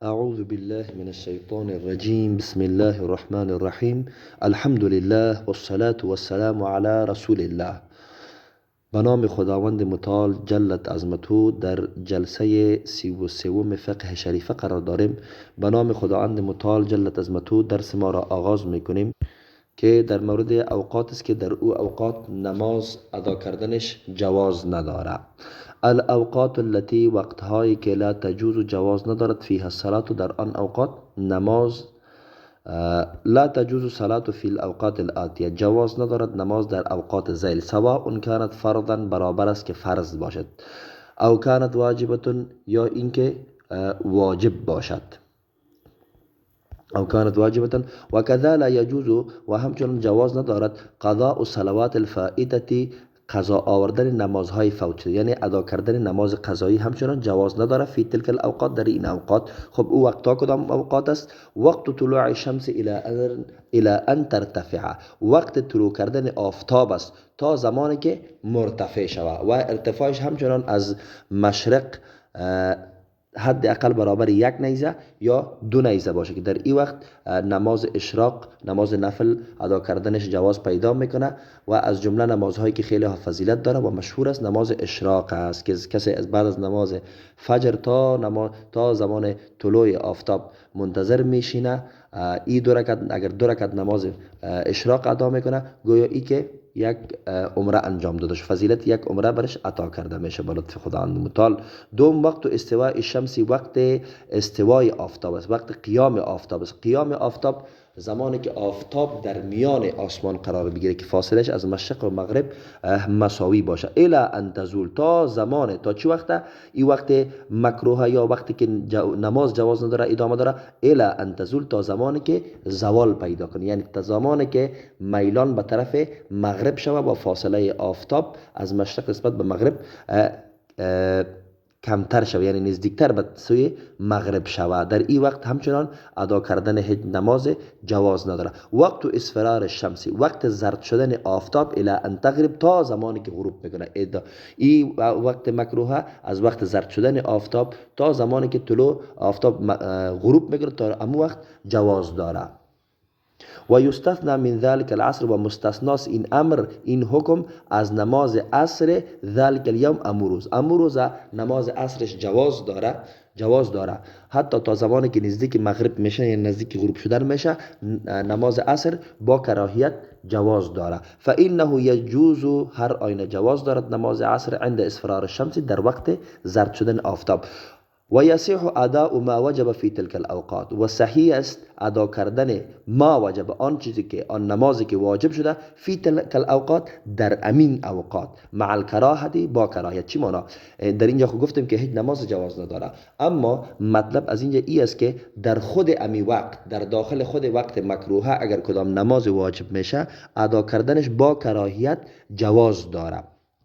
أعوذ بالله من الشيطان الرجيم بسم الله الرحمن الرحیم الحمد لله والصلاة والسلام على رسول الله. به نام خداوند متعال جلت عظمتو در جلسه 33 فقه شریفه قرار داریم. به نام خداوند متعال جلت عظمتو درس ما را آغاز میکنیم که در مورد اوقات است که در او اوقات نماز ادا کردنش جواز نداره. الاوقات التي وقتهایی که لا تجوز جواز ندارد فیها الصلاة در آن اوقات نماز لا تجوز صلاة فی الاوقات الاتیه جواز ندارد نماز در اوقات ذیل سواء کانت فرضا برابر است که فرض باشد او کانت واجبة یا اینکه واجب باشد او كانت واجبة وكذا لا يجوز و همچنان جواز ندارد قضاء الصلوات الفائتة قضا آوردن نمازهای فوت شده یعنی ادا کردن نماز قضایی همچنان جواز نداره فی تلک الاوقات در این اوقات. خب او وقتا کدام اوقات است؟ وقت طلوع الشمس الى ان ترتفع وقت طلوع کردن آفتاب است تا زمانی که مرتفع شود و ارتفاعش همچنان از مشرق حد اقل برابر 1 نیزه یا 2 نیزه باشه که در این وقت نماز اشراق نماز نفل ادا کردنش جواز پیدا میکنه و از جمله نمازهایی که خیلی فضیلت داره و مشهور است نماز اشراق است که کسی از بعد از نماز فجر تا زمان طلوع آفتاب منتظر میشینه. این دو رکعت اگر 2 رکعت نماز اشراق ادا میکنه گویا ای که یک عمره انجام داده شد فضیلت یک عمره برش عطا کرده میشه به لطف خداوند متعال. دوم وقت استواء الشمس وقت استوای آفتاب است وقت قیام آفتاب است. قیام آفتاب زمانی که آفتاب در میان آسمان قرار بگیره که فاصلش از مشرق و مغرب مساوی باشه الی ان تزول تا زمان تا چه وقت؟ این وقت مکروه یا وقتی که نماز جواز نداره ادامه داره الی ان تزول تا زمانی که زوال پیدا کنه یعنی تا زمانی که میلان به طرف مغرب شود و فاصله آفتاب از مشرق نسبت به مغرب کمتر شود یعنی نزدیکتر به سوی مغرب شود. در این وقت همچنان ادا کردن هیچ نماز جواز نداره. وقت اصفرار الشمس وقت زرد شدن آفتاب الی ان تغرب تا زمانی که غروب میکنه این وقت مکروه از وقت زرد شدن آفتاب تا زمانی که طلوع آفتاب غروب میکنه تا امو وقت جواز داره. و یستثنى من ذلك العصر و مستثناس این امر این حکم از نماز عصر ذلك اليوم امروز نماز عصرش جواز داره حتی تا زمانی که نزدیک مغرب میشه یا نزدیک غروب شدن میشه نماز عصر با کراهیت جواز داره. فانه یجوز هر آینه جواز دارد نماز عصر عند اصفرار الشمس در وقت زرد شدن آفتاب. و یصح اداء ما وجب فی تلک الاوقات و صحیح است ادا کردن ما وجب آن چیزی که آن نمازی که واجب شده فی تلک الاوقات در امین اوقات مع الکراهه با کراهیت. چی معنا؟ در اینجا خود گفتیم که هیچ نماز جواز نداره اما مطلب از اینجا ای است که در خود امی وقت در داخل خود وقت مکروه اگر کدام نماز واجب میشه ادا کردنش با کراهیت جواز داره.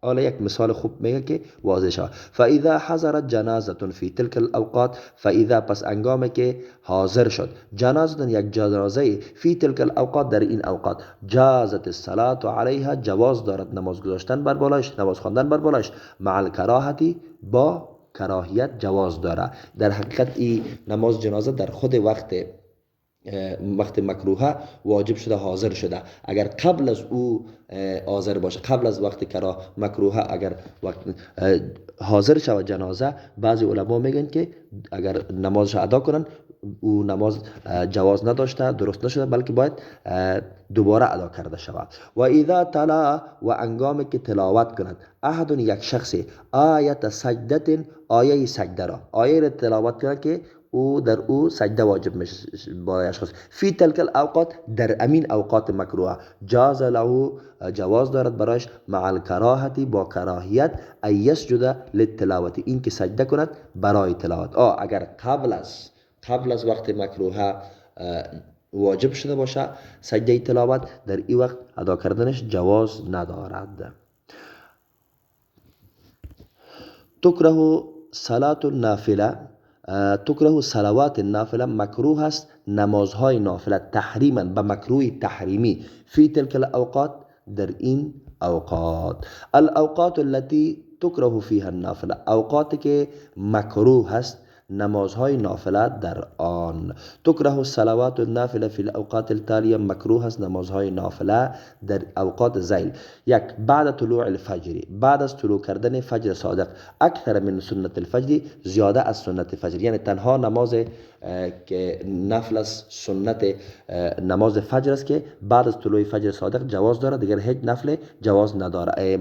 حالا یک مثال خوب میگه که واضح شود. فاذا حضرت جنازه فی تلک الاوقات فاذا پس انگامی که حاضر شد جنازه یک جنازه فی تلک الاوقات در این اوقات جازت الصلاة علیها جواز دارد نماز گذاشتن بر بالایش نماز خواندن بر بالایش مع الکراهتی با کراهیت جواز داره. در حقیقت این نماز جنازه در خود وقت مکروه واجب شده حاضر شده اگر قبل از او حاضر باشه قبل از وقت مکروه اگر وقت حاضر شود جنازه بعضی علما میگن که اگر نمازش ادا کنن او نماز جواز نداشته درست نشده بلکه باید دوباره ادا کرده شود. و اذا تلا و انگامی که تلاوت کند احد یک شخصی آیت سجدت آیه سجده را آیه تلاوت کند که او در او سجده واجب میشه برای اشخاص فی تلک الاوقات در امین اوقات مکروه جاز له جواز دارد برایش مع الکراهتی با کراهیت ای یسجد للتلاوت این که سجده کند برای تلاوت. اگر قبل از وقت مکروه واجب شده باشه سجده تلاوت در این وقت ادا کردنش جواز ندارد. تکره صلاة النافله تکره صلوات النافله مکروه است نمازهای نافله تحریما به مکروه تحریمی فی تلک الاوقات در این اوقات. الاوقات التي تکره فيها النافله اوقاتی که مکروه است نمازهای نافله در آن. تکره الصلوات النافله فی الاوقات التالیه، مکروه است نمازهای نافله در اوقات ذیل. یک، بعد طلوع الفجر، بعد از طلوع کردن فجر صادق، اکثر من سنت الفجر، زیاده از سنت فجر، یعنی تنها نماز که نفل است سنت نماز فجر است که بعد از طلوع فجر صادق جواز داره، دیگر هیچ نفل جواز نداره،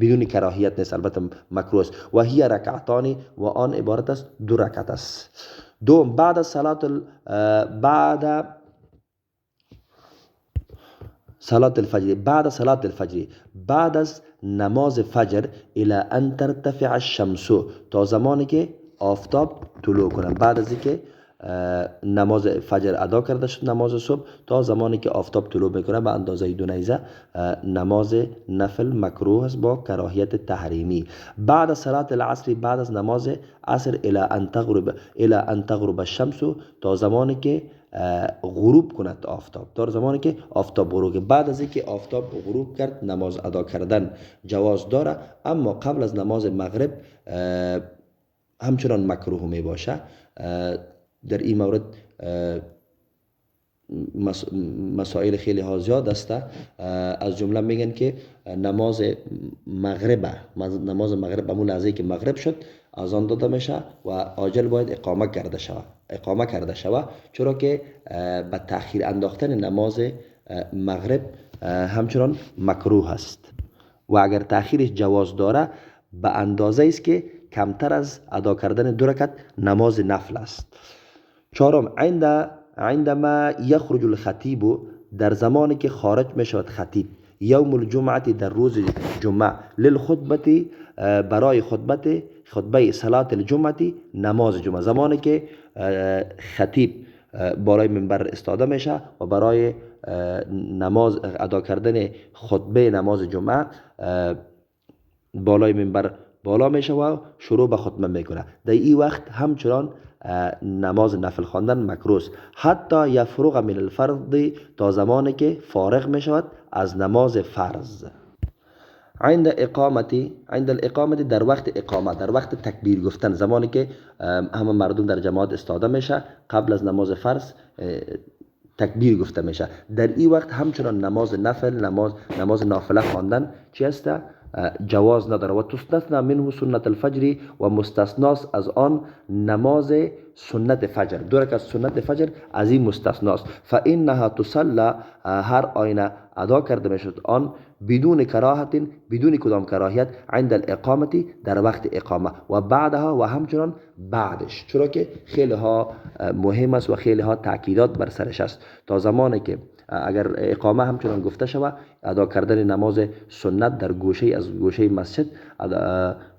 بدون کراهیت نیست، البته مکروه است. و هی رکعتانی، و آن عبارت است 2 رکعت است. دوم، بعد از صلات الفجر، بعد صلات الفجر، بعد از نماز فجر، الى ان ترتفع الشمس، تا زمانی که آفتاب طلوع کنه. بعد از اینکه نماز فجر ادا کرده شد، نماز صبح، تا زمانی که آفتاب طلوع میکنه به اندازه 2 نیزه، نماز نفل مکروه است با کراهیت تحریمی. بعد از صلات العصر، بعد از نماز عصر، الى ان تغرب الشمس، تا زمانی که غروب کند آفتاب، تا زمانی که آفتاب غروب. بعد از اینکه آفتاب غروب کرد نماز ادا کردن جواز داره، اما قبل از نماز مغرب همچنان مکروه می باشه. در این مورد مسائل خیلی ها زیاد است. از جمله میگن که نماز مغرب همون لحظه که مغرب شد اذان داده میشه و عاجل باید اقامه کرده شود، چرا که به تأخیر انداختن نماز مغرب همچنان مکروه است و اگر تأخیرش جواز داره به اندازه است که کمتر از ادا کردن 2 رکعت نماز نفل است. چهارم، عندما یخرج الخطیب، در زمانی که خارج می شود خطیب، یوم الجمعه، در روز جمعه، للخطبه، برای خطبه صلات الجمعه، نماز جمعه، زمانی که خطیب بالای منبر استاده میشه و برای نماز ادا کردن خطبه نماز جمعه بالای منبر بالا میشه و شروع به خطبه میکنه. در این وقت همچنان نماز نفل خواندن مکروه است، حتی یفرغ من الفرض، تا زمانی که فارغ میشود از نماز فرض. عند الاقامه، در وقت اقامه، در وقت تکبیر گفتن، زمانی که همه مردم در جماعت استاده میشه قبل از نماز فرض تکبیر گفته میشه. در این وقت همچنان نماز نافله خواندن چی است؟ جواز نداره. و تستثنا منه سنت الفجر، و مستثناست از آن نماز سنت فجر، 2 رکعت سنت فجر از این مستثناست. فانها تصلى، هر آینه ادا کرده میشد آن، بدون کراهت، بدون کدام کراهیت، عند الاقامه، در وقت اقامه، و بعدها، و همچنان بعدش، چرا که خیلی ها مهم است و خیلی ها تاکیدات بر سرش است. تا زمانی که اگر اقامه همچنان گفته شود، ادا کردن نماز سنت در گوشه مسجد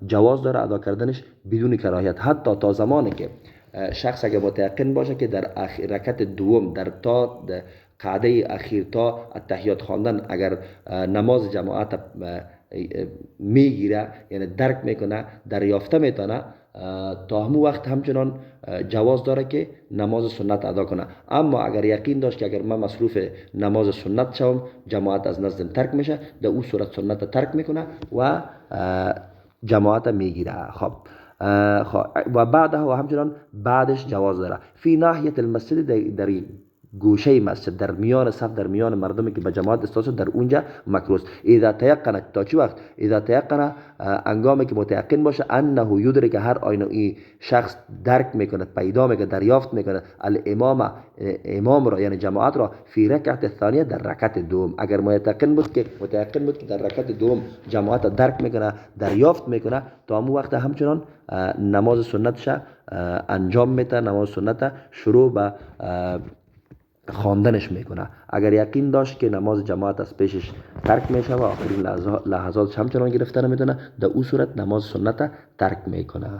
جواز داره ادا کردنش بدون کراهیت، حتی تا زمانی که شخص اگر متيقن باشه که در رکعت دوم، در تا قعده اخیر، تا التحیات خواندن، اگر نماز جماعت میگیره، یعنی درک میکنه، دریافته میتونه، تا همون وقت همچنان جواز داره که نماز سنت ادا کنه. اما اگر یقین داشت که اگر من مصروف نماز سنت شوم جماعت از نزدم ترک میشه، در اون صورت سنت ترک میکنه و جماعت میگیره. خب و بعدها، و همچنان بعدش جواز داره. فی ناحیه المسجد، در گوشه مسجد، در میان صف، در میان مردمی که به جماعت استاد در اونجا مکروه است. اذا تيقن، تا چه وقت؟ اذا تيقن، انگامی که متيقن باشه، انه یدرک، هر آینه این شخص درک میکنه، پیدا میکنه، دریافت میکنه، امام را، یعنی جماعت را، فی رکعت ثانیه، در رکعت دوم. اگر متيقن بود که در رکعت دوم جماعت درک میکنه، دریافت میکنه، تا همون وقت همچنان نماز سنتش انجام میده، نماز سنت شروع به خواندنش میکنه. اگر یقین داشت که نماز جماعت از پیشش ترک میشه و آخرین لحظاتش همچنان گرفته نمیتونه، در اون صورت نماز سنت ترک میکنه.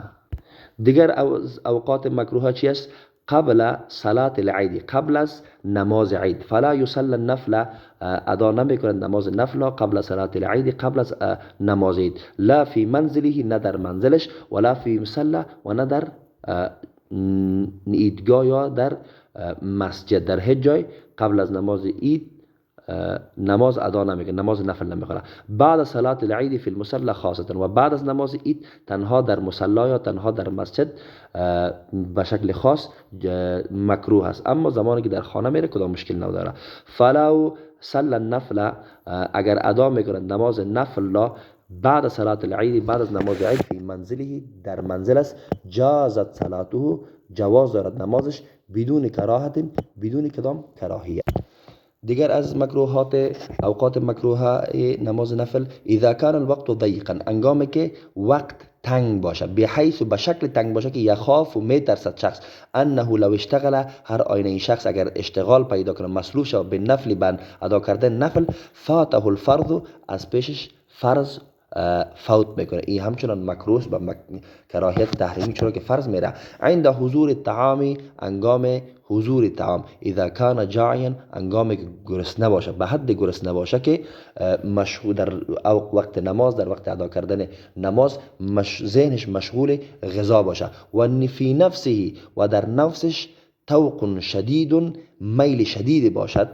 دیگر اوقات مکروه چی است؟ قبل صلات العید، قبل از نماز عید، فلا یصلی النفل، ادا نمیکند نماز نفل قبل صلات العید، قبل از نماز عید، لا فی منزله، نه در منزلش، ولا فی مصلی، و نه در عیدگاه یا در مسجد، در هیچ جای قبل از نماز عید نماز ادا نمیکنه، نماز نفل نمیخونه. بعد صلات العید فی المصلی خاصتا، و بعد از نماز عید تنها در مصلا یا تنها در مسجد به شکل خاص مکروه است، اما زمانی که در خانه میره کدام مشکل نداره. فلو صلی النفل، اگر ادا میکنه نماز نفل را بعد صلات العید، بعد از نماز عید، فی منزله، در منزل است، جازت صلاته، جواز دارد نمازش، بدون کراهت، بدون کدام کراهیه. دیگر از مکروهات، اوقات مکروه نماز نفل، اذا کان الوقت ضیقا، انگامی که وقت تنگ باشه، بحیث به شکل تنگ باشه که یخاف و میترسد شخص انه لو اشتغل، هر آینه این شخص اگر اشتغال پیدا کنه، مصروف شود به نفل، بن ادا کردن نفل، فاته الفرض، از پیشش فرض فوت میکنه. این همچنان مکروه به کراهیت تحریمی، چرا که فرض میره. عند حضور الطعام، انگام حضور الطعام، اذا کان جاعیا، انگام گرسنه باشه، به حد گرسنه باشه که در وقت نماز، در وقت ادا کردن نماز ذهنش مشغول غذا باشه. و فی نفسه، و در نفسش توق شدید، میل شدید باشد،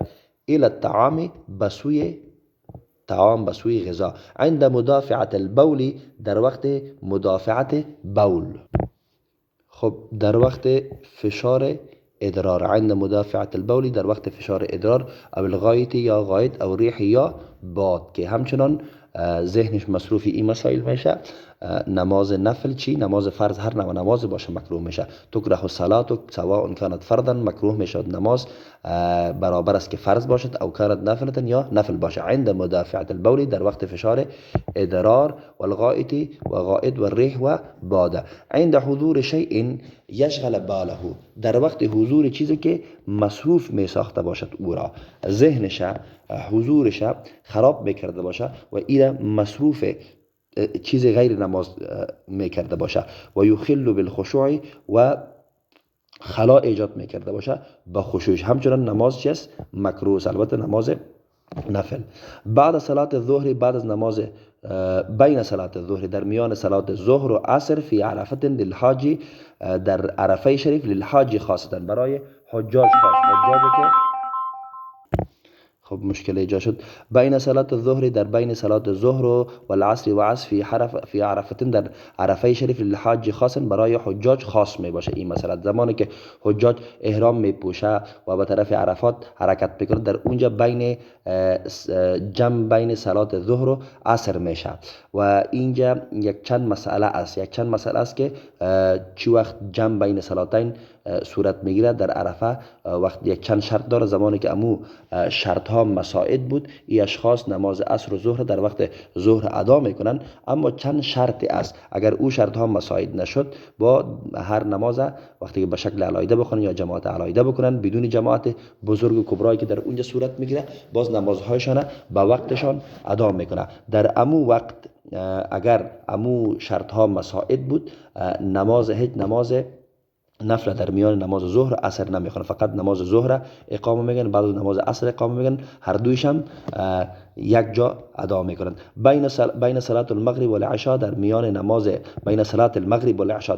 الى الطعام، بسوی طعام، بسوی غذا. عند مدافعت البول، در وقت مدافعت بول. خب در وقت فشار ادرار، عند مدافعت البول، در وقت فشار ادرار، او الغایت، یا غایت، او ریح، یا باد، که همچنان ذهنش مصروف این مسائل میشه. نماز نفل چی؟ نماز فرض، هر نوع نماز باشه مکروه میشه. تکره الصلاة سواء کانت فرضا، مکروه میشه نماز برابر است که فرض باشد، او کانت نفلتا، یا نفل باشه. عند مدافعت البول، در وقت فشار ادرار، و الغائط، و غائط، و الریح، و باده. عند حضور شیء یشغل باله، در وقت حضور چیزی که مصروف می ساخته باشد او را، ذهنش حضورش خراب میکرده باشه و این مصروف چیز غیر نماز میکرده باشه، و یخل بالخشوع، و خلا ایجاد میکرده باشه با خشوعش، همچنان نماز چیست؟ مکروه، البته نماز نفل. بعد صلات الظهر، بعد از نماز بین صلات الظهر، در میان صلات ظهر و عصر، فی عرفه للحاج، در عرفه شریف، للحاج خاصتا، برای حجاج خاص، حجاجی که خب مشکل ایجاد شد. بین صلات الظهر، در بین صلات ظهر و العصر و عصر، فی عرفه، در عرفه شریف، للحاج خاصا، برای حجاج خاص می باشه. این مثلا زمانی که حجاج احرام می پوشه و به طرف عرفات حرکت میکنه، در اونجا بین جمع بین صلات ظهر و عصر میشه. و اینجا یک چند مسئله است که چی وقت جمع بین صلاتین صورت میگیره در عرفه. وقت یک چند شرط داره، زمانی که امو شرط ها مساعد بود، این اشخاص نماز عصر و ظهر در وقت ظهر ادا میکنن، اما چند شرطی است، اگر او شرط ها مساعد نشد، با هر نماز وقتی که به شکل علایده بخونن یا جماعت علایده بکنن، بدون جماعت بزرگ و کبرایی که در اونجا صورت میگیره، باز نمازهایشان به وقتشان ادا میکنه. در امو وقت اگر امو شرط ها مساعد بود، هیچ نماز نفل در میان نماز ظهر عصر نمیخونه، فقط نماز ظهر اقامه میگن، بعد نماز عصر اقامه میگن، هر دویش هم یک جا ادا میکنن. بین صلات المغرب و العشاء، در میان نماز بین صلات المغرب و العشاء،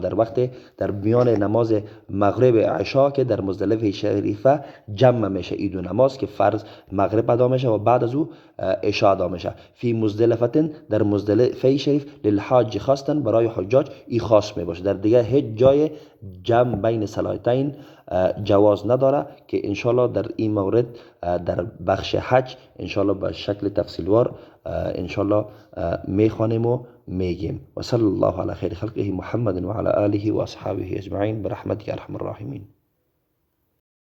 در میان نماز مغرب عشاء که در مزدلفه شریفه جمع میشه، این دو نماز که فرض مغرب ادا میشه و بعد از او عشاء ادا میشه. فی مزدلفه، در مزدلفه شریف، للحاج خاصن، برای حجاج این خاص می باشه، در دیگه هیچ جای جمع بین صلاتین جواز نداره، که انشالله در این مورد در بخش حج انشالله به شکل تفصیلوار انشالله میخوانیم و میگیم. و صلی الله علی خیر خلقه محمد و علی آله و اصحابه اجمعین برحمتک ارحم الراحمین.